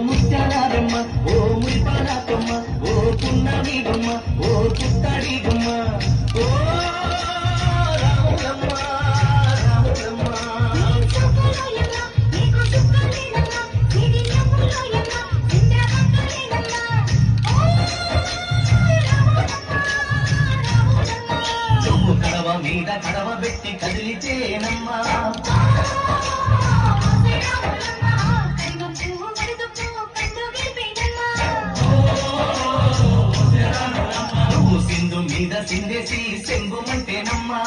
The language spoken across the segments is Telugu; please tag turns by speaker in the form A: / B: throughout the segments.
A: ముత్యాలమ్మ ఓ మురిపాలమ్మ ఓ పున్నమి బొమ్మ ఓ పుత్తడి బొమ్మ ఓ రాములమ్మ రాములమ్మ నువ్వు కడవ మీద కడవ పెట్టి కదిలితేనమ్మా మీద సిందేసి సెంగుమంటేనమ్మా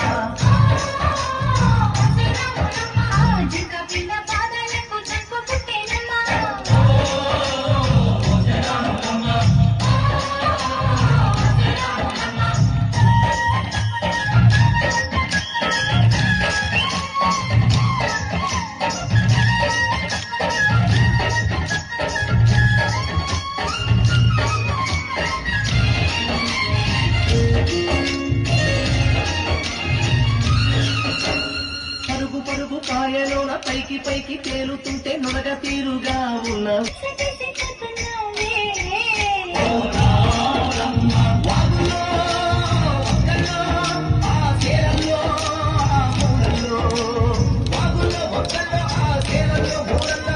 A: పరుగు కాయలోన పైకి పైకి తేలుతుంటే నొరగ తీరుగా ఉన్న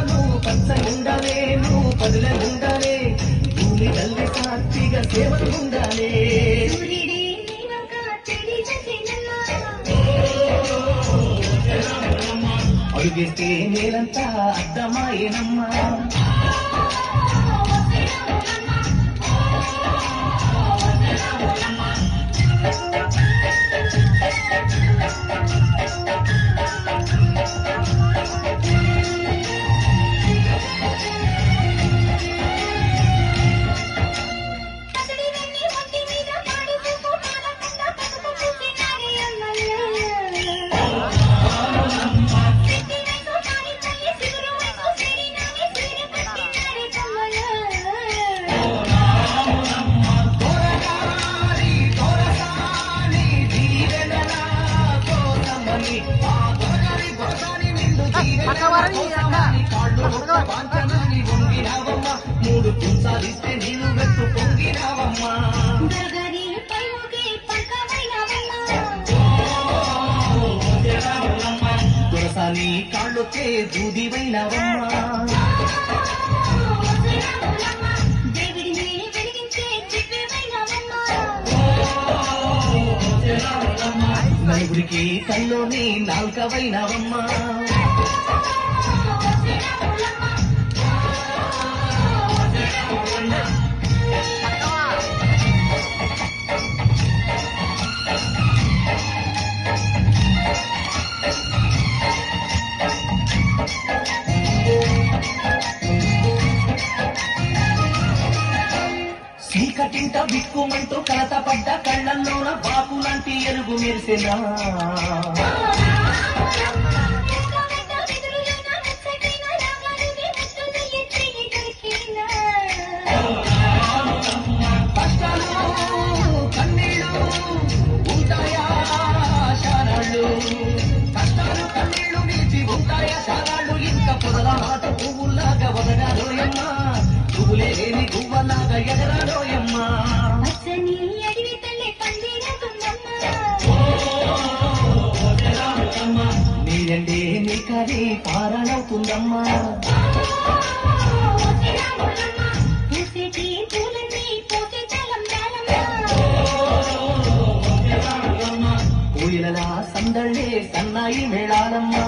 A: నువ్వు పచ్చగుండాలే నువ్వు పదులగుండాలే భూమి తల్లి సాక్షిగా సేవలుండాలే అడుగేస్తే నేలంతా అర్థమాయేనమ్మా మూడు కుంసాలిస్తే నీళ్ళు వెత్తు పొంగినావమ్మా తులసాని కాళ్ళొచ్చే దూదివైనవమ్మా నలుగురికి కల్లోని నాల్కవైనవమ్మా చీకటింట బిక్కుమంటూ కలత పడ్డ కళ్ళల్లోన బాకులాంటి ఎరుగు మెరిసెనా కన్నీళ్ళు నిలిచి ఉంటాయా శానాళ్ళు ఇంకా పొదల మాట పువ్వులాగా వదగాలోయమ్మా పువ్వులే లేని గువ్వలాగా ఎగరాలోయమ్మా నీరండే నీ కరీ పారాలవుతుందమ్మా పూయలలా సందళ్ళే సన్నాయి మేళాలమ్మా